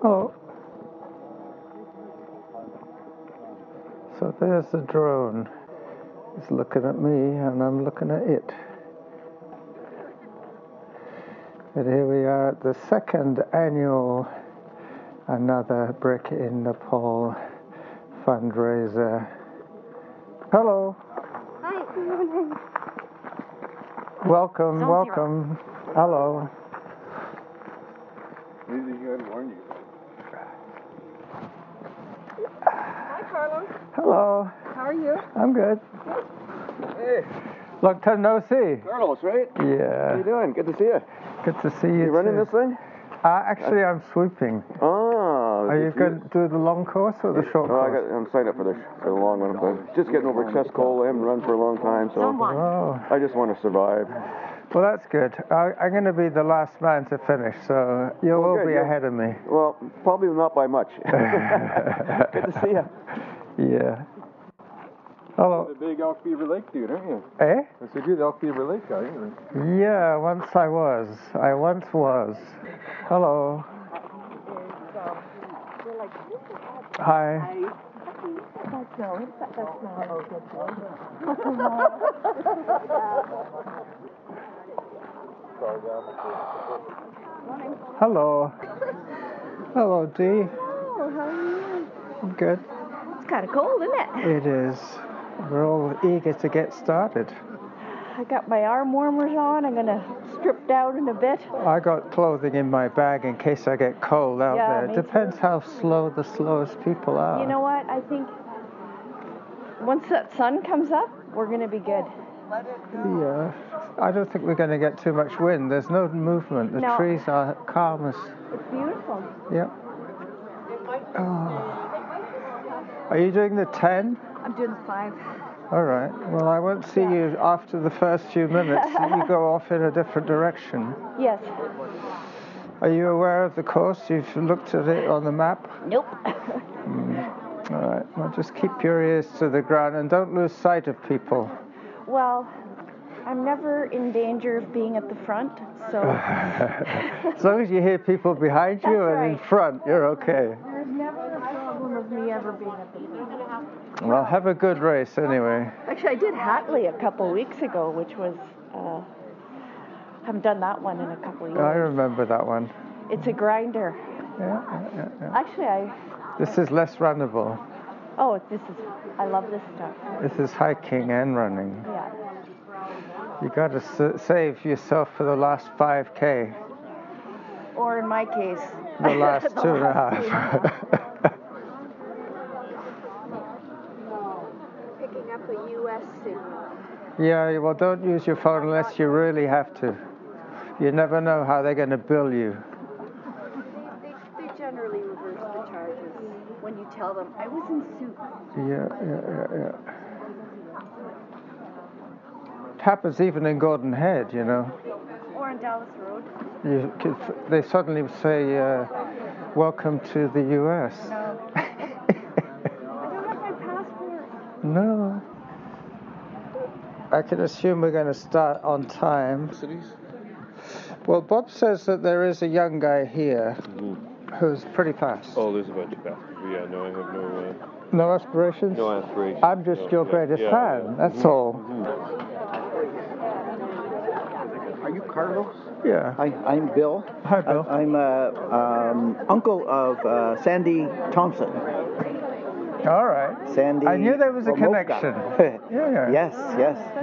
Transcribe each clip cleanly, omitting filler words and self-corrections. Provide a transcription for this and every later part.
Oh. So there's the drone. It's looking at me and I'm looking at it. And here we are at the second annual Another Brick in Nepal fundraiser. Hello. Hi. Welcome, welcome. Hello. Hi, Carlos. Hello. How are you? I'm good. Hey. Long time no see. Carlos, right? Yeah. How you doing? Good to see you. Good to see you. You running too. this thing? Actually, I'm sweeping. Oh. Are you going to do the long course or the short course? I'm signed up for the long one. But just getting over chest cold. I haven't run for a long time, so I just want to survive. Well, that's good. I'm going to be the last man to finish, so you will be ahead of me. Well, probably not by much. Good to see you. Yeah. Hello. You're the big Elk Beaver Lake dude, aren't you? Eh? I said you're the Elk Beaver Lake guy, aren't you? Yeah, once I was. I once was. Hello. Hi. Hello. Hello, Dee. Oh, how are you? I'm good. It's kind of cold, isn't it? It is. We're all eager to get started. I got my arm warmers on. I'm going to strip down in a bit. I got clothing in my bag in case I get cold out there. It depends how slow the slowest people are. You know what? I think once that sun comes up, we're going to be good. Yeah. I don't think we're going to get too much wind. There's no movement. The trees are calm as... It's beautiful. Yep. Oh. Are you doing the 10? I'm doing the 5. All right. Well, I won't see you after the first few minutes. You go off in a different direction. Yes. Are you aware of the course? You've looked at it on the map? Nope. All right. Well, just keep your ears to the ground and don't lose sight of people. Well, I'm never in danger of being at the front, so... As long as you hear people behind you and in front, you're okay. There's never a problem of me ever being at the front. Well, have a good race anyway. Actually, I did Hatley a couple weeks ago, which was... haven't done that one in a couple of years. I remember that one. It's a grinder. Yeah. Actually, This is less runnable. Oh, I love this stuff. This is hiking and running. Yeah. You got to save yourself for the last 5K. Or in my case, the last 2.5. Picking up a U.S. signal. Yeah, well, don't use your phone unless you really have to. You never know how they're going to bill you. They generally reverse the charges when you tell them, I was in Sooke. Yeah. It happens even in Gordon Head, you know. Or in Dallas Road. They suddenly say, welcome to the U.S. No. I don't have my passport. No. I can assume we're going to start on time. Well, Bob says that there is a young guy here who's pretty fast. Oh, there's a bunch of fast. Yeah, no, I have no... No aspirations? No aspirations. I'm just your greatest fan, that's all. Are you Carlos? Yeah. I'm Bill. Hi, Bill. I'm uncle of Sandy Thompson. All right. Sandy. I knew there was a connection. Yeah. Yes.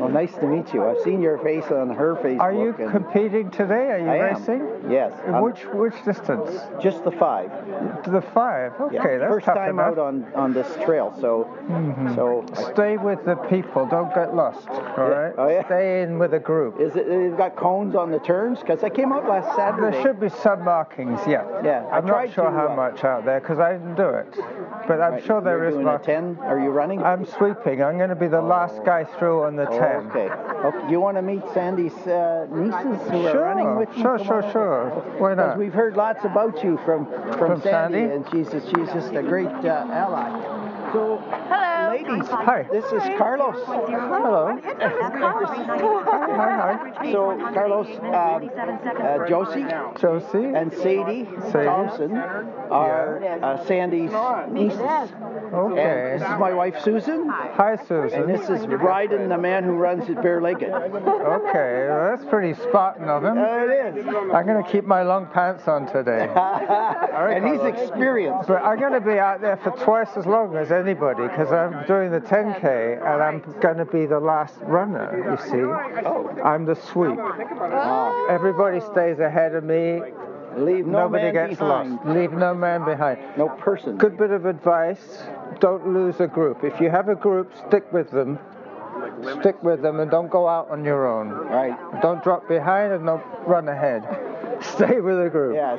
Well, nice to meet you. I've seen your face on her Facebook. Are you competing today? Are you racing? Yes. Which distance? Just the 5. The 5. Okay, that's first tough time enough. out on this trail, so Stay with the people. Don't get lost. All right. Oh, yeah. Stay in with a group. They've got cones on the turns? Because I came out last Saturday. There should be some markings. Yeah. I'm not sure how much out there because I didn't do it, but I'm sure there is markings. 10? Are you running? I'm sweeping. I'm going to be the last guy through on the 10. Okay. Do you want to meet Sandy's nieces who are running with me? Sure. Why not? Because we've heard lots about you from Sandy, and she's just a great ally. So, hello. ladies. Hi. This is Carlos. Hello. Hi. So, Carlos, Josie and Sadie Thompson are Sandy's nieces. Okay. And this is my wife, Susan. Hi, Susan. And this is Bryden, the man who runs it bare-legged. Okay, well, that's pretty Spartan of him. It is. I'm going to keep my long pants on today. And he's experienced. But I'm going to be out there for twice as long as anybody because I'm doing the 10K and I'm going to be the last runner, you see. I'm the sweep. Everybody stays ahead of me. Leave no Nobody man gets behind. lost. Leave no man behind. No person. Good bit of advice. Don't lose a group. If you have a group, stick with them. Stick with them and don't go out on your own. Right. Don't drop behind and don't run ahead. Stay with the group. Yeah,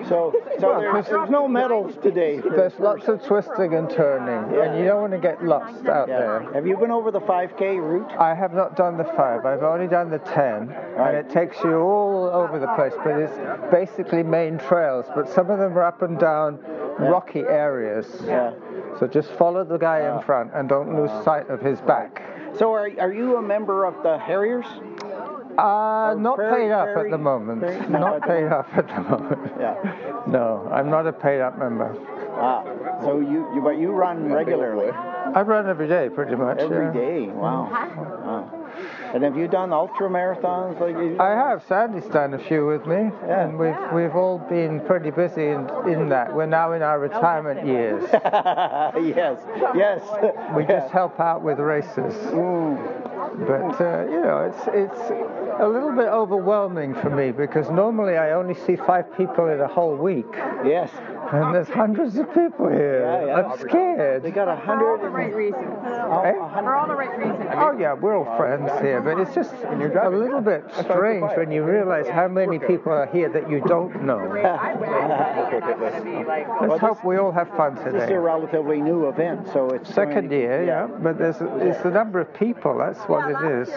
so there's no medals today. There's lots of twisting and turning, and you don't want to get lost out there. Have you been over the 5K route? I have not done the 5. I've only done the 10, and it takes you all over the place, but it's basically main trails, but some of them are up and down rocky areas. Yeah. So just follow the guy in front and don't lose sight of his back. So are you a member of the Harriers? Not paid up at the moment. Not paid up at the moment. Yeah. No, I'm not a paid up member. So but you run regularly? I run every day, pretty much. Every day. Wow. And have you done ultra marathons like you? I have. Sandy's done a few with me, and we've all been pretty busy in that. We're now in our retirement years. Yes. We just help out with races. But it's a little bit overwhelming for me because normally I only see 5 people in a whole week. Yes. And there's hundreds of people here. I'm scared. They got 100. For all the right reasons. For all the right reasons. Oh yeah, we're all friends here, but it's just a little bit strange when you realize how many people are here that you don't know. Let's hope we all have fun today. This is a relatively new event, so it's second year, but it's the number of people. That's what it is.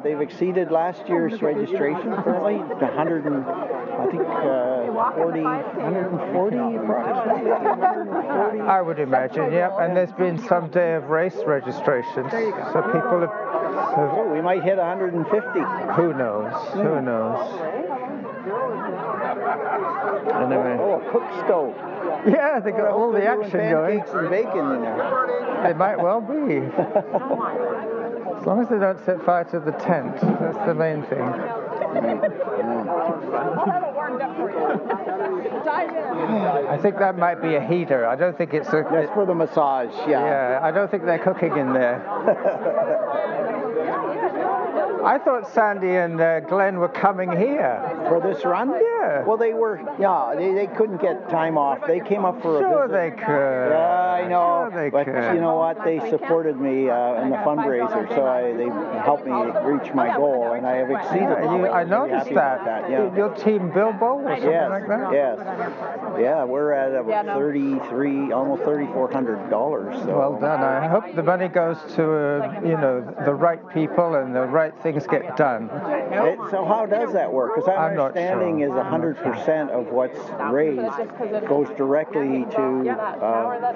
They've exceeded last year's registration apparently. 140 approximately. I would imagine, and there's been some day of race registrations, so people have we might hit 150. Who knows? Who knows? Anyway. Oh, a cook stove. Yeah, they got all the action going. Pancakes and bacon in there. They might well be. As long as they don't set fire to the tent, that's the main thing. I think that might be a heater. I don't think it's a... That's for the massage, Yeah, I don't think they're cooking in there. I thought Sandy and Glenn were coming here. For this run? Yeah. Well, they were, they couldn't get time off. They came up for a visit. Sure they could. Yeah, I know. Sure they but could. You know what? They supported me in the fundraiser, so they helped me reach my goal, and I have exceeded it. I noticed that. Your team Bilbo or something like that? Yes. Yeah, we're at about $33, almost $3,400. So. Well done. I hope the money goes to, the right people and the right things get done. So how does that work? Because our understanding is 100% of what's raised goes directly to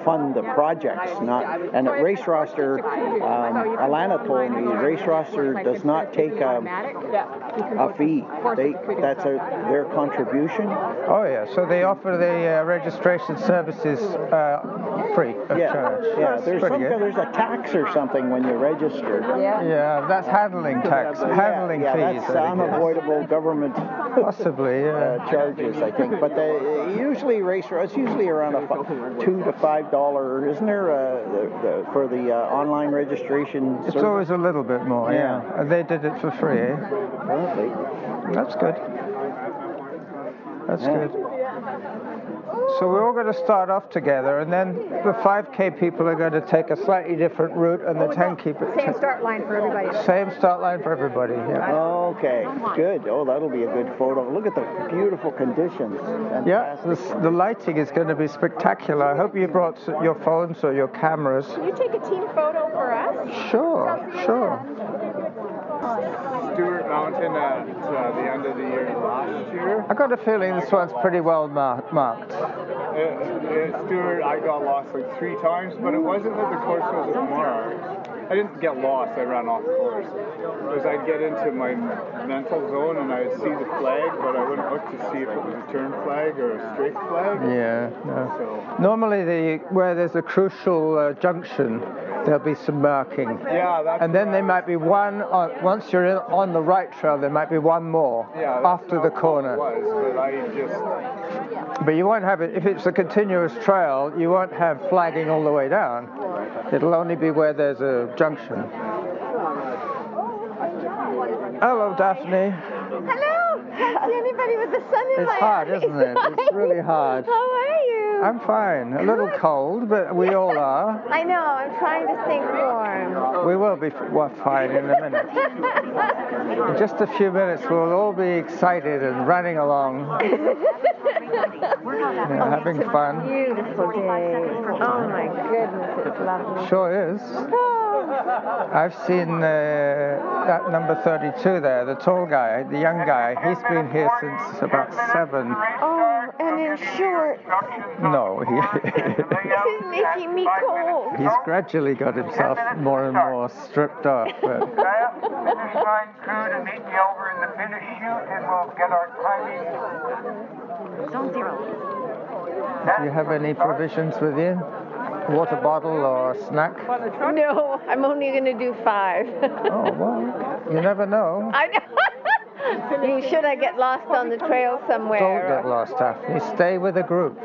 fund the projects. And at Race Roster, Alana told me Race Roster does not take a fee. That's their contribution. Oh yeah, so they offer the registration services free of charge. Yeah, there's a tax or something when you register. Yeah, that's handling tax, handling fees. That's unavoidable government possibly charges, I think. But usually it's usually around a $2 to $5, isn't there, for the online registration? It's always a little bit more. Yeah. And they did it for free. Apparently. That's good. That's good. So we're all going to start off together, and then the 5K people are going to take a slightly different route, and the 10 keep it. Same start line for everybody. Same start line for everybody. Yeah. Okay. Good. Oh, that'll be a good photo. Look at the beautiful conditions. Fantastic. Yeah. The lighting is going to be spectacular. I hope you brought your phones or your cameras. Can you take a team photo for us? Sure. Stewart Mountain at the end of the year last year. I got a feeling this one's pretty well marked. Stuart, I got lost like 3 times, but it wasn't that the course wasn't marked. I didn't get lost, I ran off course. Because I'd get into my mental zone and I'd see the flag, but I wouldn't look to see if it was a turn flag or a straight flag. Yeah, no. So. Normally, where there's a crucial junction, there'll be some marking. Yeah, that's and then there might be one, once you're on the right trail, there might be one more after the corner. But you won't have it, if it's a continuous trail, you won't have flagging all the way down. It'll only be where there's a junction. Hello, Daphne. Hello. Can't see anybody with the sun in my eyes. It's hard, isn't it? It's really hard. How are you? I'm fine. A little cold, but we all are. I know. I'm trying to stay warm. We will be fine in a minute. In just a few minutes, we'll all be excited and running along. Having fun. Beautiful day. Oh my goodness, it's lovely. Sure is. I've seen that number 32 there, the tall guy, the young guy. He's been here since about 7. Oh, and in short. No, This is making me cold. He's gradually got himself more and more stripped off. But. Finish line crew to meet me over in the finish chute, and we'll get our timing. Zone 0. Do you have any provisions with you? Water bottle or snack? No, I'm only going to do 5. Oh, well, you never know. I know. Should I get lost on the trail somewhere? Don't get lost, Daphne. Stay with a group.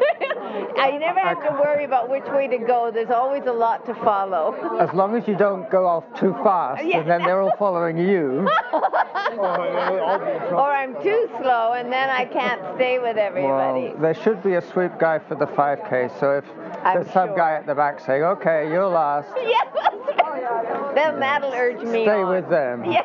I never have to worry about which way to go. There's always a lot to follow. As long as you don't go off too fast, and then they're all following you. Or I'm too slow, and then I can't stay with everybody. Well, there should be a sweep guy for the 5K, so if there's some guy at the back saying, okay, you're last. Yes. Then that'll urge me Stay on. with them. Yeah.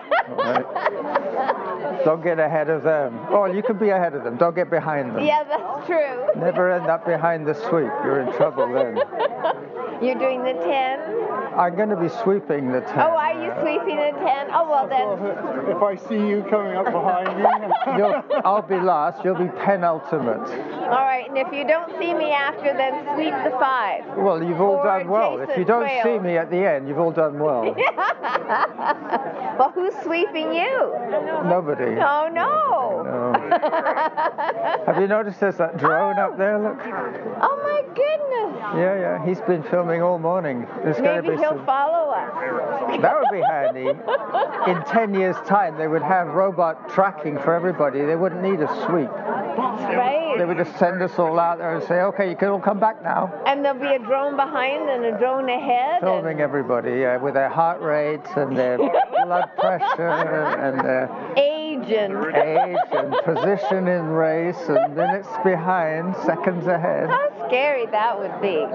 Don't get ahead of them. Oh, you can be ahead of them. Don't get behind them. Yeah, that's true. Never end up behind the sweep. You're in trouble then. You're doing the 10? I'm going to be sweeping the 10. Oh, are you sweeping the 10? Oh, well then. If I see you coming up behind me. I'll be last. You'll be penultimate. All right, and if you don't see me after, then sweep the 5. Well, you've all done well. If you don't see me at the end, you've all done well. Well, who's sweeping you? Nobody. Oh, no. Have you noticed there's that drone up there? Look. Oh, my goodness. Yeah. He's been filming all morning. Maybe he'll follow us. That would be handy. In 10 years' time, they would have robot tracking for everybody. They wouldn't need a sweep. That's right. They would just send us all out there and say, okay, you can all come back now. And there'll be a drone behind and a drone ahead. Filming everybody, with their heart rates and their blood pressure and their age and position in race and minutes behind, seconds ahead. How scary that would be.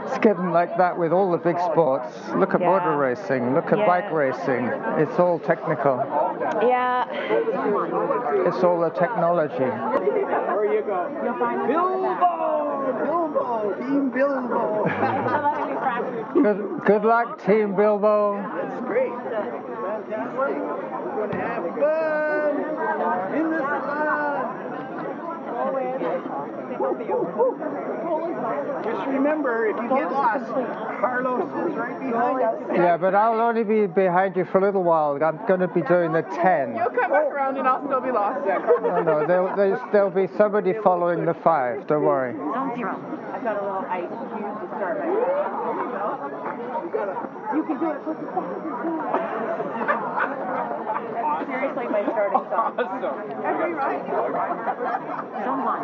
It's getting like that with all the big sports. Look at motor racing, look at bike racing. It's all technical. Yeah. It's all the technology. There you go. Bilbo, Team Bilbo. Good luck, Team Bilbo. That's great. Fantastic. We're going to have fun in the sun. Just remember, if you get lost, Carlos is right behind us. Yeah, but I'll only be behind you for a little while. I'm going to be doing the 10. You'll come back around and I'll still be lost. No, there'll be somebody following the 5. Don't worry. Zone 0. I've got a little ice cube to start with. You can do it. That's seriously my starting song. Awesome. Every right. Zone 1.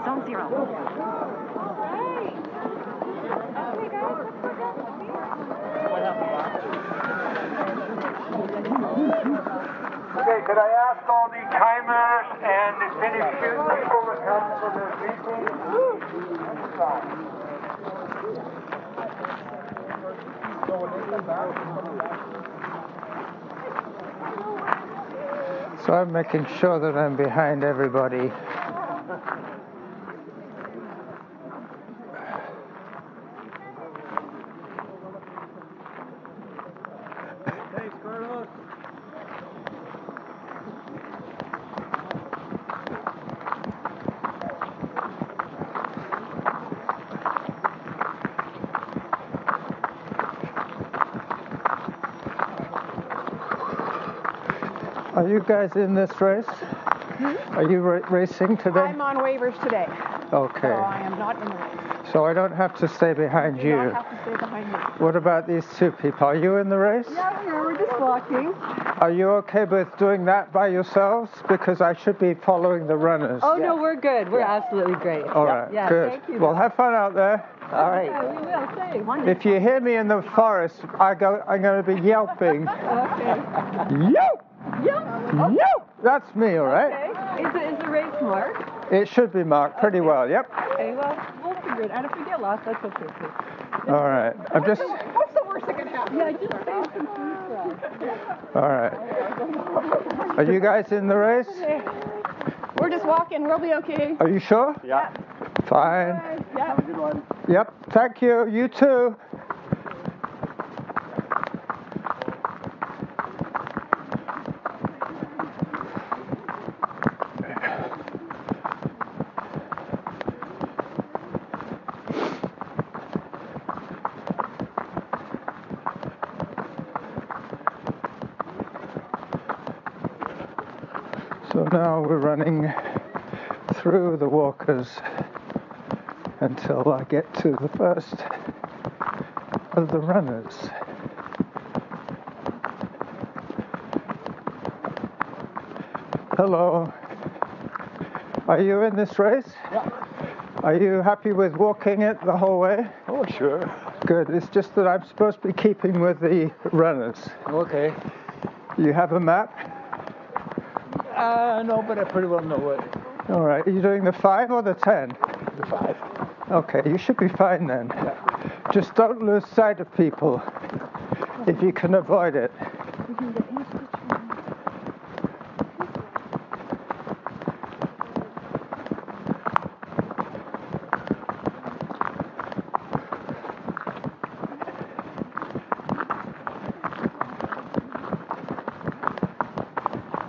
Zone 0. Okay, could I ask all the timers and the finish chute people to come for the briefing? So I'm making sure that I'm behind everybody. Are you guys in this race? Are you racing today? I'm on waivers today. Okay. So I am not in the race. So I don't have to stay behind you. I don't have to stay behind you. What about these two people? Are you in the race? Yeah, we're just walking. Are you okay with doing that by yourselves? Because I should be following the runners. Oh, no, we're good. We're absolutely great. All right, yeah, good. Thank you, well, have fun out there. All right. Yeah, we will. Thanks. If you hear me in the forest, I'm going to be yelping. Okay. Yelp! Yep. Yelp! That's me, all right? Okay. Is the race marked? It should be marked pretty well, yep. Okay, well, we'll figure it out. If we get lost, that's okay, too. All right. What's the worst that can happen? Yeah, just save some food for us. All right. Are you guys in the race? We're just walking. We'll be okay. Are you sure? Yeah. Fine. Yeah. Have a good one. Yep. Thank you. You too. So now we're running through the walkers until I get to the first of the runners. Hello. Are you in this race? Yeah. Are you happy with walking it the whole way? Oh, sure. Good. It's just that I'm supposed to be keeping with the runners. Okay. You have a map? No, but I pretty well know it. All right. Are you doing the 5 or the 10? The 5. Okay, you should be fine then. Yeah. Just don't lose sight of people if you can avoid it.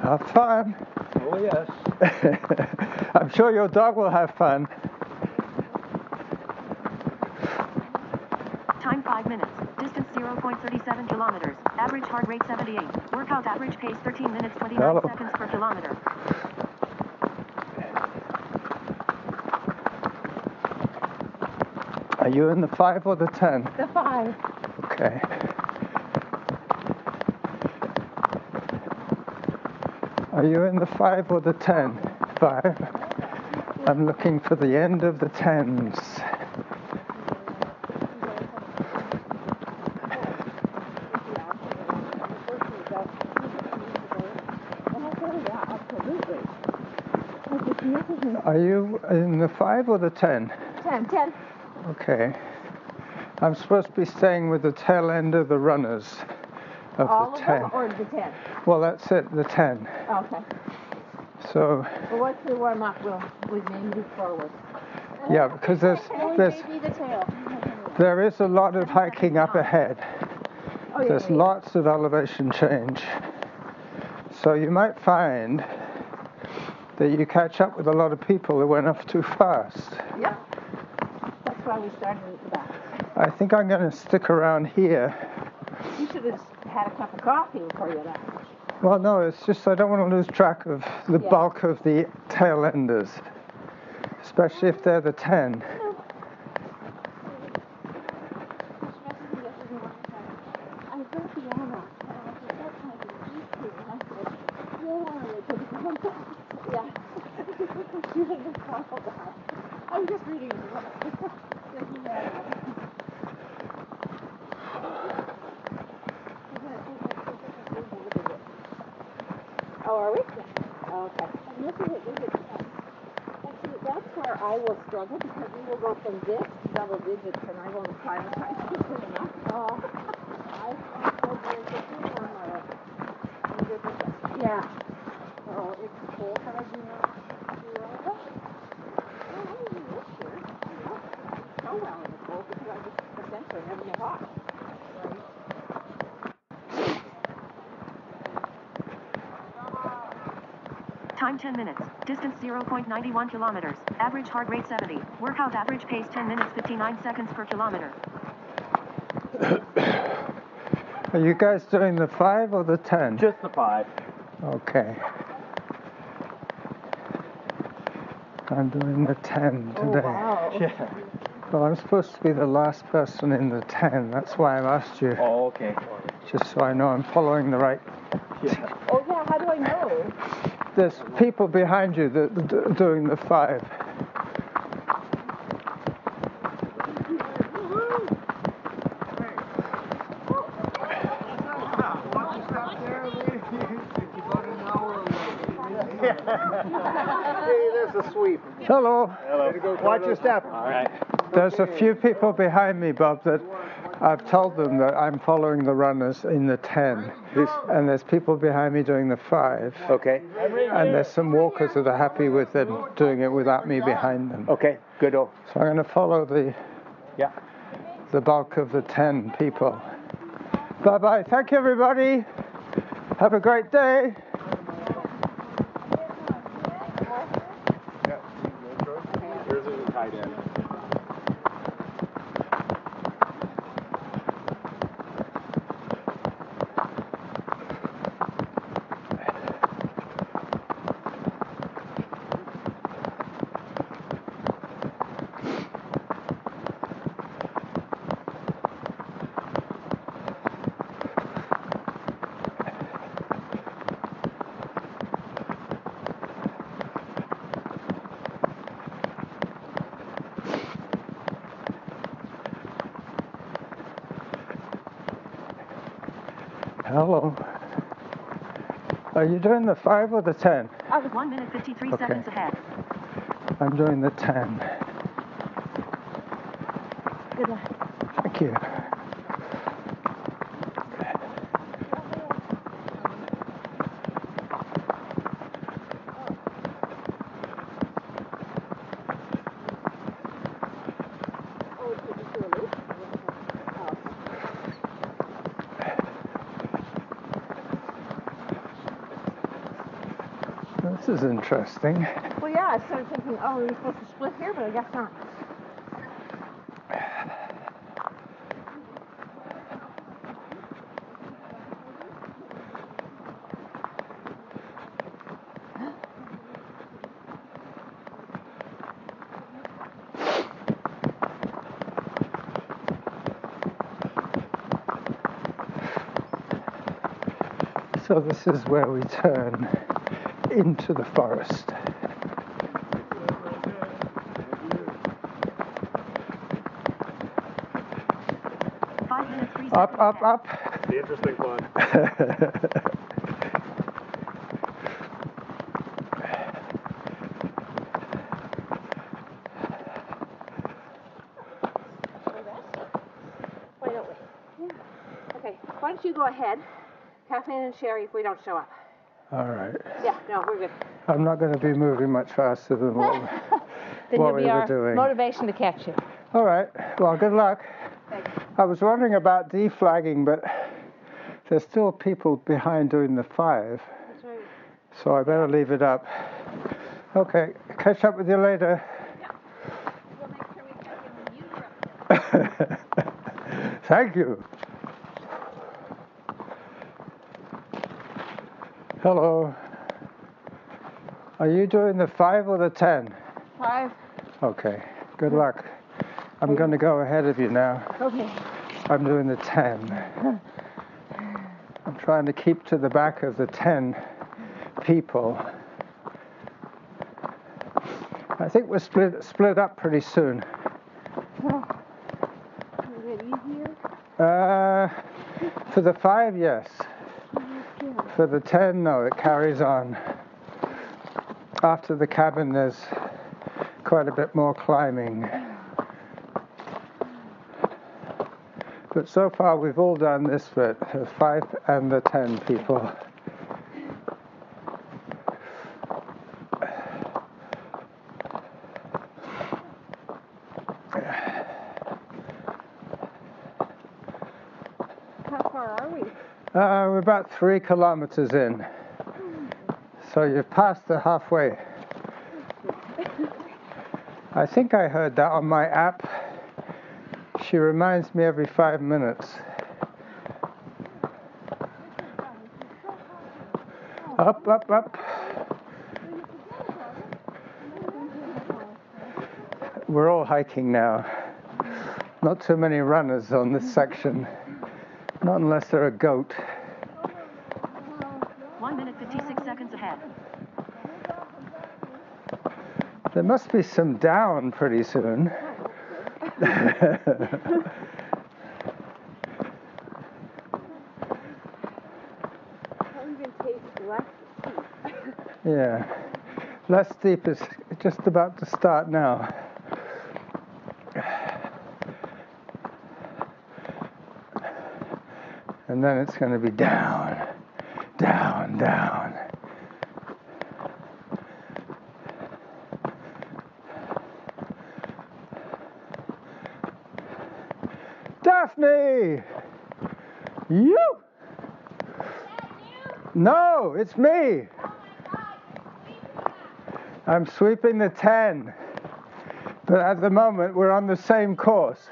Have fun. Oh, yes. I'm sure your dog will have fun. Time 5 minutes. Distance 0.37 kilometers. Average heart rate 78. Workout average pace 13 minutes 29 seconds per kilometer. Are you in the 5 or the 10? The 5. Okay. Are you in the 5 or the 10? 5. I'm looking for the end of the 10s. Are you in the 5 or the 10? 10. Okay. I'm supposed to be staying with the tail end of the runners of All the of 10. them or the 10? Well, that's it, the 10. Okay. So, Well, once we warm up, we'll maybe move forward. yeah, because there is a lot of hiking up ahead. There's lots of elevation change. So you might find that you catch up with a lot of people who went off too fast. Yeah. That's why we started at the back. I think I'm going to stick around here. You should have had a cup of coffee before you left. Well, no, it's just I don't want to lose track of the bulk of the tail enders, especially if they're the 10. I'm just reading it. Oh, are we? Okay. And this is that's where I will struggle because we will go from this to double digits and I won't acclimatize quickly enough. Oh, yeah. Oh, it's cold. How do you know? So well in the cold because I was essentially having it hot. Time 10 minutes. Distance 0.91 kilometers. Average heart rate 70. Workout average pace 10 minutes 59 seconds per kilometer. Are you guys doing the 5 or the 10? Just the 5. Okay. I'm doing the 10 today. Oh, wow. Yeah. Well, I'm supposed to be the last person in the 10. That's why I've asked you. Oh, okay. Just so I know I'm following the right. Yeah. Oh, yeah, how do I know? There's people behind you that are doing the 5. Hey, there's a sweep. Hello. Hello. Watch your step. All right. There's a few people behind me, Bob, that I've told them that I'm following the runners in the 10. And there's people behind me doing the 5. Okay. And there's some walkers that are happy with them doing it without me behind them. Okay, good. So I'm going to follow the bulk of the 10 people. Bye-bye. Thank you, everybody. Have a great day. Yours isn't tied in. Hello. Are you doing the 5 or the 10? 1 minute 53 seconds ahead. I'm doing the 10. Good luck. Thank you. This is interesting. Well, yeah, I started thinking, oh, we were supposed to split here, but I guess not. So this is where we turn into the forest. Up, up, up. The interesting one. Why don't we? Yeah. Okay, why don't you go ahead, Kathleen and Sherry, if we don't show up. All right. Yeah, no, we're good. I'm not going to be moving much faster than what Then we you'll be were our doing. motivation to catch you. All right. Well, good luck. Thanks. I was wondering about deflagging, but there's still people behind doing the 5. That's right. So I better leave it up. Okay. Catch up with you later. Yeah. We'll make sure we check in with you. Thank you. Hello. Are you doing the 5 or the 10? 5. Okay. Good luck. I'm going to go ahead of you now. Okay. I'm doing the 10. I'm trying to keep to the back of the 10 people. I think we're split up pretty soon. Is it easier? For the 5, yes. For the 10, no, it carries on. After the cabin, there's quite a bit more climbing. But so far, we've all done this bit, the 5 and the 10 people. How far are we? We're about 3 kilometers in. So you've passed the halfway. I think I heard that on my app. She reminds me every 5 minutes. Up, up, up. We're all hiking now. Not too many runners on this section. Not unless they're a goat. 1 minute 56 seconds ahead. There must be some down pretty soon. Yeah. Less steep is just about to start now. And then it's going to be down, down, down. Daphne! You? No, it's me. I'm sweeping the 10. But at the moment, we're on the same course.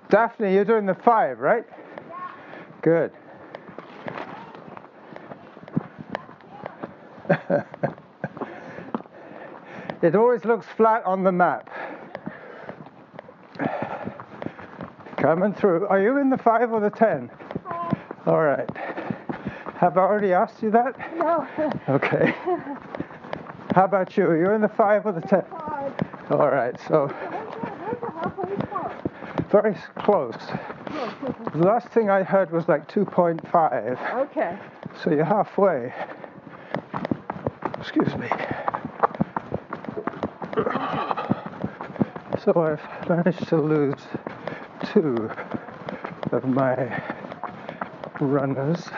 Daphne, you're doing the 5, right? Good. It always looks flat on the map. Coming through. Are you in the 5 or the 10? All right. Have I already asked you that? No. Okay. How about you? Are you in the 5 or the 10? 5. All right. So very close. The last thing I heard was like 2.5. Okay. So you're halfway. Excuse me. So I've managed to lose 2 of my runners.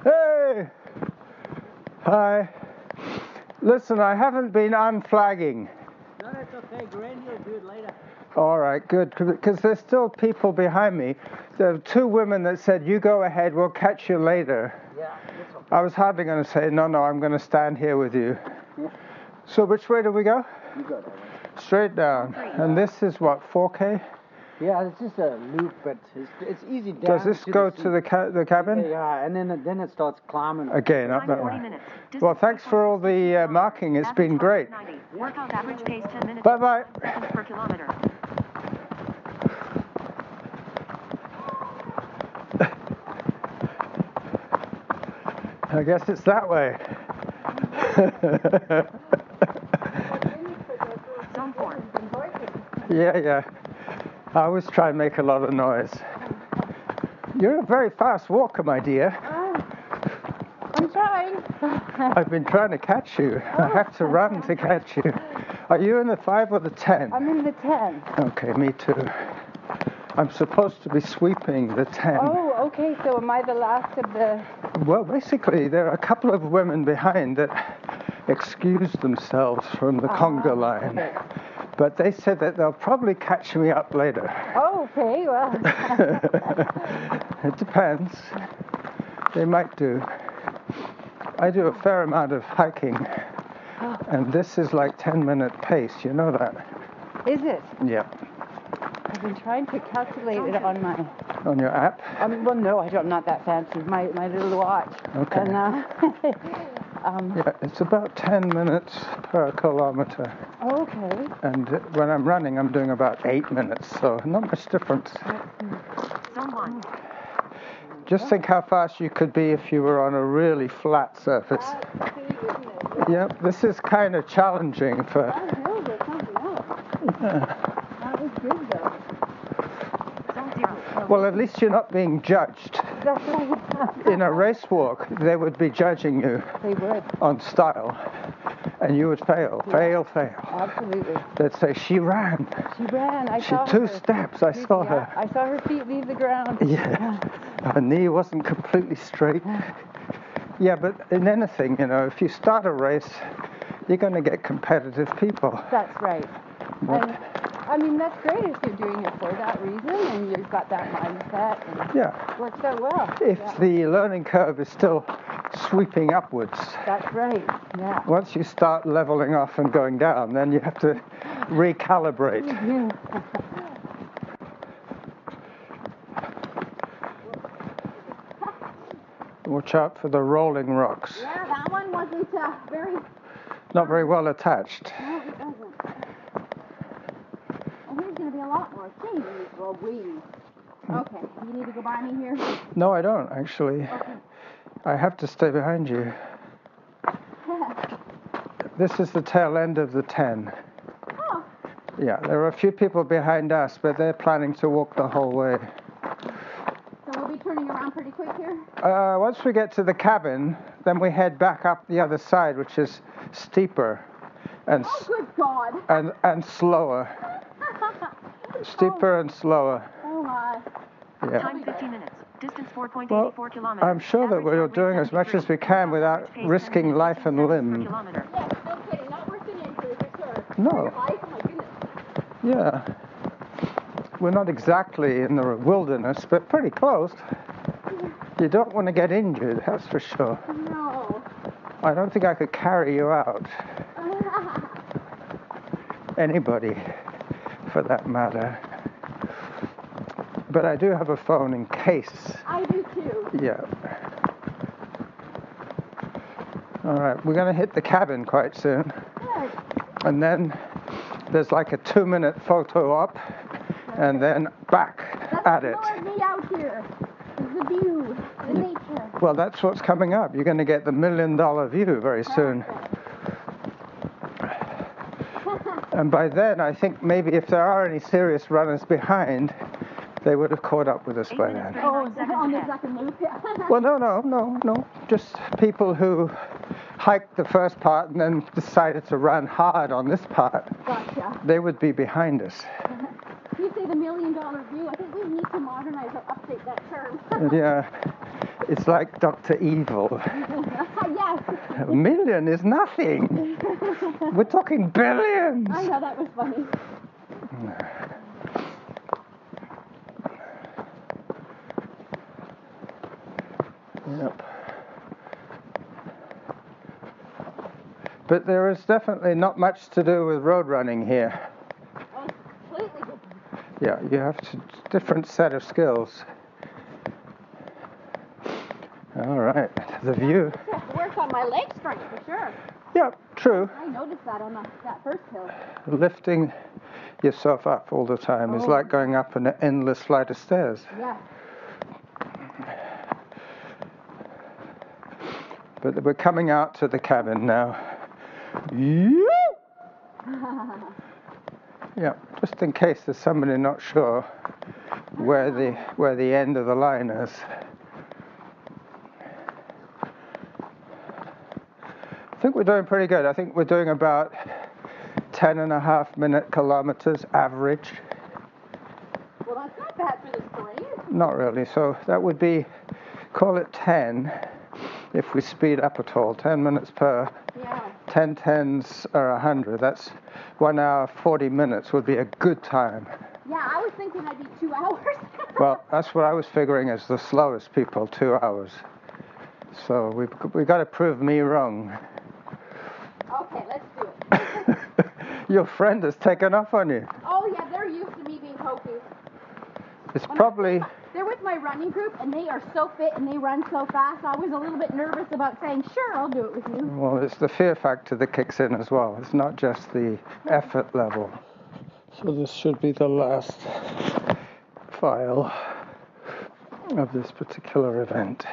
Hey! Hi. Listen, I haven't been unflagging. No, that's okay. Granny will do it later. All right, good, because there's still people behind me. There are 2 women that said, you go ahead, we'll catch you later. Yeah, that's okay. I was hardly going to say, no, I'm going to stand here with you. Yeah. So which way do we go? You go that way. Straight down. And this is what, 4K? Yeah, it's just a loop, but it's easy down. Does this go to the cabin? Yeah, and then it starts climbing. Again, up that way. Well, thanks for all the marking. It's been great. Workout average pace 10 minutes. Bye-bye. Seconds per kilometer. I guess it's that way. Zone 4. Yeah. I always try and make a lot of noise. You're a very fast walker, my dear. I'm trying. I've been trying to catch you. I have to run to catch you. Are you in the 5 or the 10? I'm in the 10. Okay, me too. I'm supposed to be sweeping the 10. Oh, okay. So am I the last of the... Well, basically, there are a couple of women behind that excused themselves from the conga line. Okay. But they said that they'll probably catch me up later. Oh, okay, well... It depends. They might do. I do a fair amount of hiking. And this is like 10-minute pace. You know that? Is it? Yeah. I've been trying to calculate it on my... On your app? Well, no, I'm not that fancy. My little watch. Okay. And, yeah, it's about 10 minutes per kilometer. Okay. And when I'm running, I'm doing about 8 minutes, so not much difference. Zone 1. Just think how fast you could be if you were on a really flat surface. Yep, this is kind of challenging for... That was good, though. Well, at least you're not being judged. That's right. In a race walk, they would be judging you. They would. On style. And you would fail. Yeah. Fail. Absolutely. They'd say, she ran. She ran. I saw her. 2 steps. I saw her. I saw her feet leave the ground. Yeah. Her knee wasn't completely straight. Yeah, but in anything, if you start a race, you're going to get competitive people. That's right. And, I mean, that's great if you're doing it for that reason and you've got that mindset. And yeah. Works out well. If the learning curve is still sweeping upwards. That's right, yeah. Once you start leveling off and going down, then you have to recalibrate. Watch out for the rolling rocks. Yeah, that one wasn't not very well attached. No, it doesn't. And here's going to be a lot more change in these little weeds. Okay, you need to go by me here? No, I don't, actually. Okay. I have to stay behind you. This is the tail end of the 10. Oh. Yeah, there are a few people behind us, but they're planning to walk the whole way. So we'll be turning around pretty quick here? Once we get to the cabin, then we head back up the other side, which is steeper and good God. and slower. Steeper and slower. Oh my. Yeah. Time 15 minutes. Distance 4.84 kilometers. I'm sure that we're doing as much as we can without risking life and limb. Yes, no kidding. Not worth an injury for sure. No. Life, oh my goodness. Yeah. We're not exactly in the wilderness, but pretty close. You don't want to get injured, that's for sure. No. I don't think I could carry you out. Anybody, for that matter. But I do have a phone in case. I do too. Yeah. All right, we're going to hit the cabin quite soon. Good. And then there's like a 2-minute photo op, and then back at it. That's me out here. The view, the nature. Well, that's what's coming up. You're going to get the $1 million view very soon. And by then, I think maybe if there are any serious runners behind, they would have caught up with us by then. Oh, on the second loop, yeah. Well, no. Just people who hiked the first part and then decided to run hard on this part. Gotcha. They would be behind us. You say the $1 million view. I think we need to modernize or update that term. Yeah. It's like Dr. Evil. Yes. $1 million is nothing. We're talking billions. I know, that was funny. Yep. But there is definitely not much to do with road running here. Oh, completely different. Yeah, you have a different set of skills. All right, the view. Work on my leg strength for sure. Yeah, true. I noticed that on that first hill. Lifting yourself up all the time is like going up an endless flight of stairs. Yeah. But we're coming out to the cabin now. Yeah, just in case there's somebody not sure where the end of the line is. I think we're doing pretty good. I think we're doing about 10.5 kilometers average. Well, that's not bad for the spring. Not really. So that would be, call it 10 if we speed up at all. 10 minutes per. Yeah. 10 tens are 100. That's 1 hour, 40 minutes would be a good time. Yeah, I was thinking I'd be 2 hours. Well, that's what I was figuring as the slowest people, 2 hours. So we've got to prove me wrong. Okay, let's do it. Your friend has taken off on you. Oh yeah, they're used to me being hokey. It's probably... They're with my running group, and they are so fit, and they run so fast. I was a little bit nervous about saying, sure, I'll do it with you. Well, it's the fear factor that kicks in as well. It's not just the effort level. So this should be the last file of this particular event.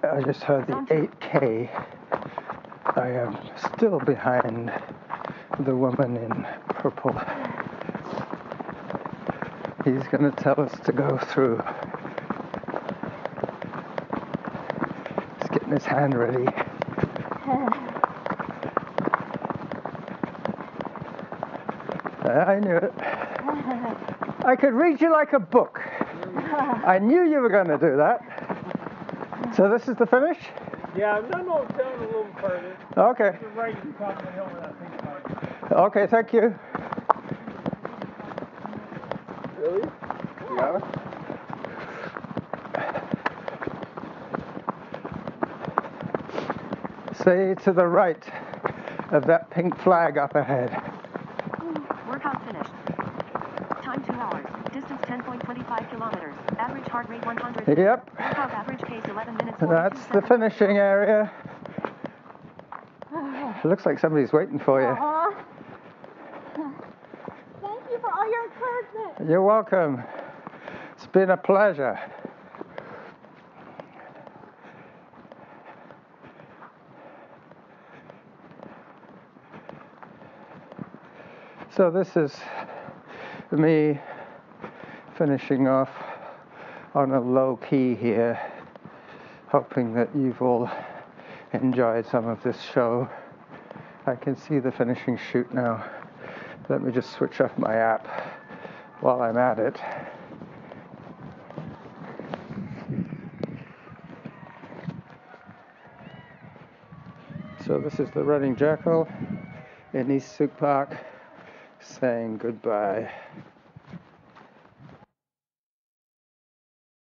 I just heard the 8K. I am still behind the woman in purple. He's going to tell us to go through. He's getting his hand ready. I knew it. I could read you like a book. I knew you were going to do that. So this is the finish? Yeah, no, down a little further. Okay. You're right at the top of the hill where that pink flag. Okay, thank you. Really? Yeah. Stay to the right of that pink flag up ahead. Workout finished. Time 2 hours. Distance 10.25 kilometers. Average heart rate 100. Yep. Workout average pace 11 minutes. That's the finishing area. It looks like somebody's waiting for you. Aww. Thank you for all your encouragement. You're welcome. It's been a pleasure. So this is me finishing off on a low key here, hoping that you've all enjoyed some of this show. I can see the finishing shoot now. Let me just switch off my app while I'm at it. So this is the Running Jackal in East Sooke Park saying goodbye.